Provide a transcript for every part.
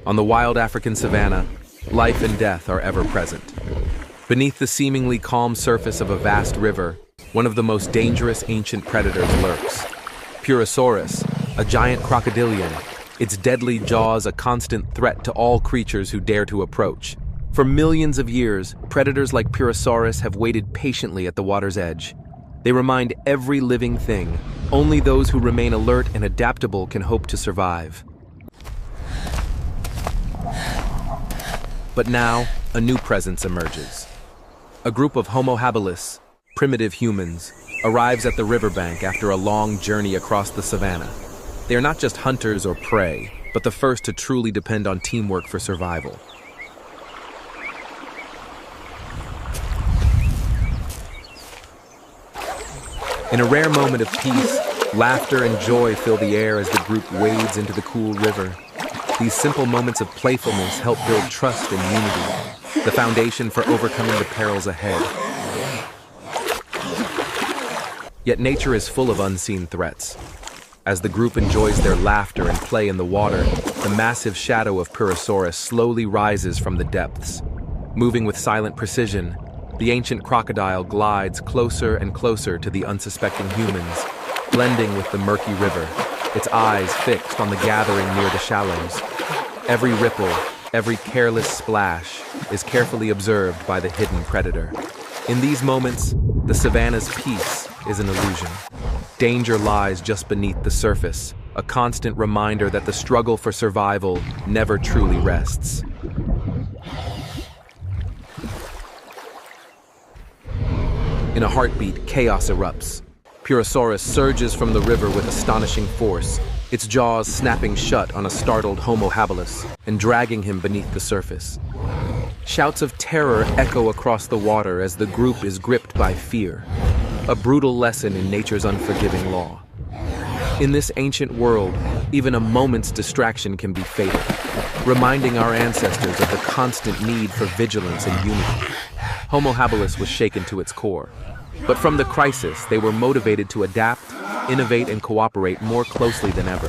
On the wild African savanna, life and death are ever present. Beneath the seemingly calm surface of a vast river, one of the most dangerous ancient predators lurks. Purosaurus, a giant crocodilian, its deadly jaws a constant threat to all creatures who dare to approach. For millions of years, predators like Purosaurus have waited patiently at the water's edge. They remind every living thing, only those who remain alert and adaptable can hope to survive. But now, a new presence emerges. A group of Homo habilis, primitive humans, arrives at the riverbank after a long journey across the savanna. They are not just hunters or prey, but the first to truly depend on teamwork for survival. In a rare moment of peace, laughter and joy fill the air as the group wades into the cool river. These simple moments of playfulness help build trust and unity, the foundation for overcoming the perils ahead. Yet nature is full of unseen threats. As the group enjoys their laughter and play in the water, the massive shadow of Purosaurus slowly rises from the depths. Moving with silent precision, the ancient crocodile glides closer and closer to the unsuspecting humans, blending with the murky river, its eyes fixed on the gathering near the shallows. Every ripple, every careless splash is carefully observed by the hidden predator. In these moments, the savanna's peace is an illusion. Danger lies just beneath the surface, a constant reminder that the struggle for survival never truly rests. In a heartbeat, chaos erupts. Purosaurus surges from the river with astonishing force, its jaws snapping shut on a startled Homo habilis and dragging him beneath the surface. Shouts of terror echo across the water as the group is gripped by fear, a brutal lesson in nature's unforgiving law. In this ancient world, even a moment's distraction can be fatal, reminding our ancestors of the constant need for vigilance and unity. Homo habilis was shaken to its core. But from the crisis, they were motivated to adapt, innovate, and cooperate more closely than ever.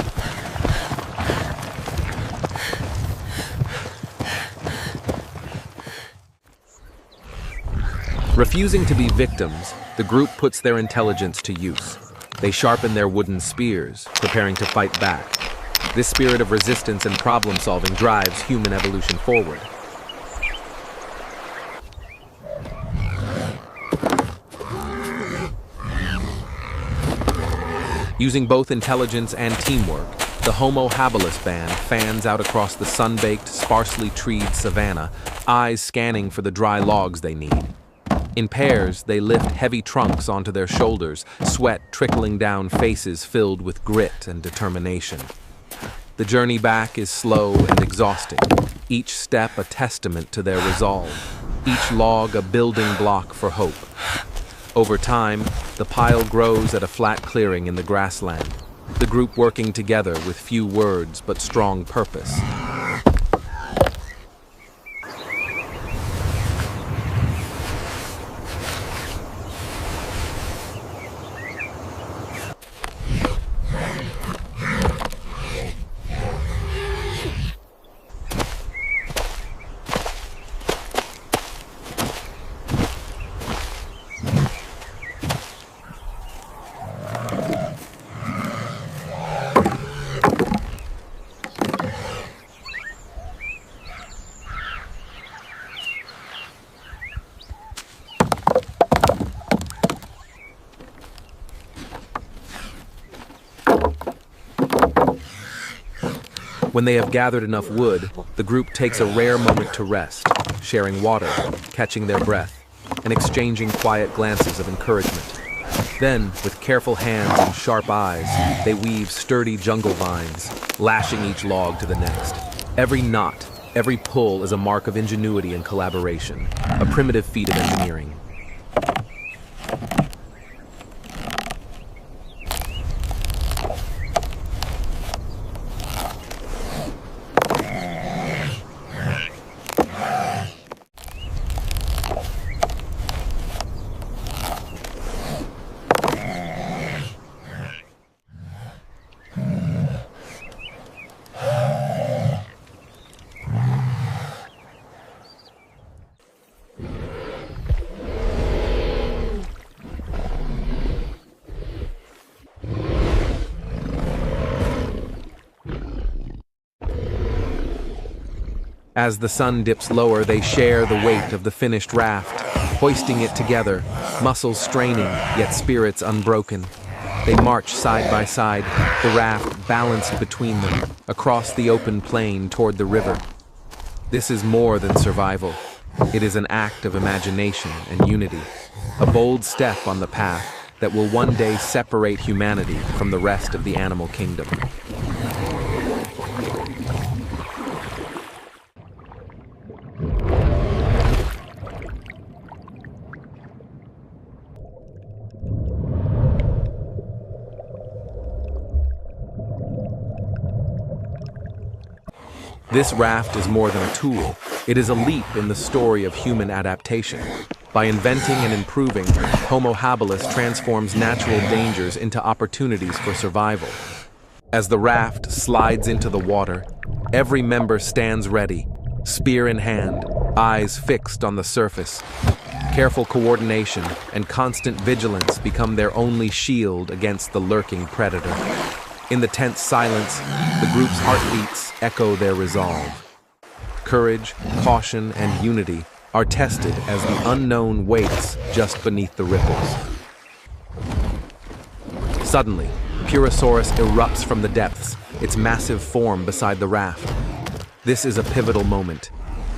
Refusing to be victims, the group puts their intelligence to use. They sharpen their wooden spears, preparing to fight back. This spirit of resistance and problem-solving drives human evolution forward. Using both intelligence and teamwork, the Homo habilis band fans out across the sun-baked, sparsely treed savanna, eyes scanning for the dry logs they need. In pairs, they lift heavy trunks onto their shoulders, sweat trickling down faces filled with grit and determination. The journey back is slow and exhausting, each step a testament to their resolve, each log a building block for hope. Over time, the pile grows at a flat clearing in the grassland, the group working together with few words but strong purpose. When they have gathered enough wood, the group takes a rare moment to rest, sharing water, catching their breath, and exchanging quiet glances of encouragement. Then, with careful hands and sharp eyes, they weave sturdy jungle vines, lashing each log to the next. Every knot, every pull is a mark of ingenuity and collaboration, a primitive feat of engineering. As the sun dips lower, they share the weight of the finished raft, hoisting it together, muscles straining, yet spirits unbroken. They march side by side, the raft balanced between them, across the open plain toward the river. This is more than survival. It is an act of imagination and unity, a bold step on the path that will one day separate humanity from the rest of the animal kingdom. This raft is more than a tool. It is a leap in the story of human adaptation. By inventing and improving, Homo habilis transforms natural dangers into opportunities for survival. As the raft slides into the water, every member stands ready, spear in hand, eyes fixed on the surface. Careful coordination and constant vigilance become their only shield against the lurking predator. In the tense silence, the group's heartbeats echo their resolve. Courage, caution, and unity are tested as the unknown waits just beneath the ripples. Suddenly, Purosaurus erupts from the depths, its massive form beside the raft. This is a pivotal moment.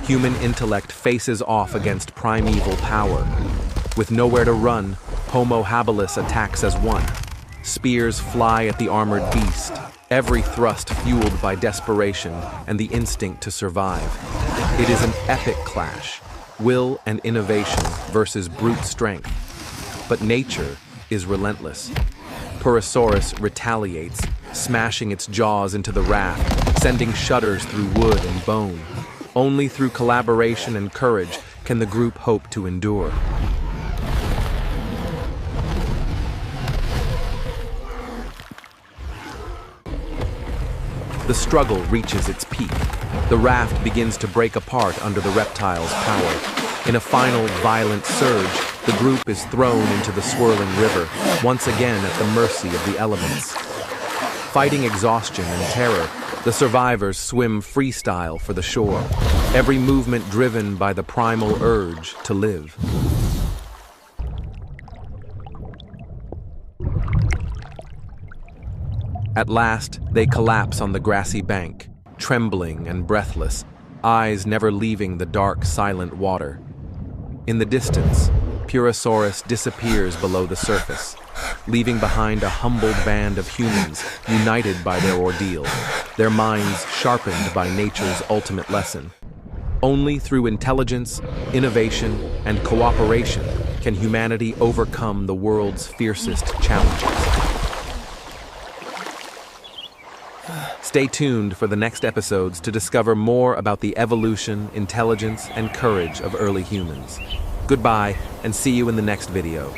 Human intellect faces off against primeval power. With nowhere to run, Homo habilis attacks as one. Spears fly at the armored beast, every thrust fueled by desperation and the instinct to survive. It is an epic clash, will and innovation versus brute strength. But nature is relentless. Purosaurus retaliates, smashing its jaws into the raft, sending shudders through wood and bone. Only through collaboration and courage can the group hope to endure. The struggle reaches its peak. The raft begins to break apart under the reptile's power. In a final violent surge, the group is thrown into the swirling river, once again at the mercy of the elements. Fighting exhaustion and terror, the survivors swim freestyle for the shore, every movement driven by the primal urge to live. At last, they collapse on the grassy bank, trembling and breathless, eyes never leaving the dark, silent water. In the distance, Purosaurus disappears below the surface, leaving behind a humbled band of humans united by their ordeal, their minds sharpened by nature's ultimate lesson. Only through intelligence, innovation, and cooperation can humanity overcome the world's fiercest challenges. Stay tuned for the next episodes to discover more about the evolution, intelligence, and courage of early humans. Goodbye, and see you in the next video.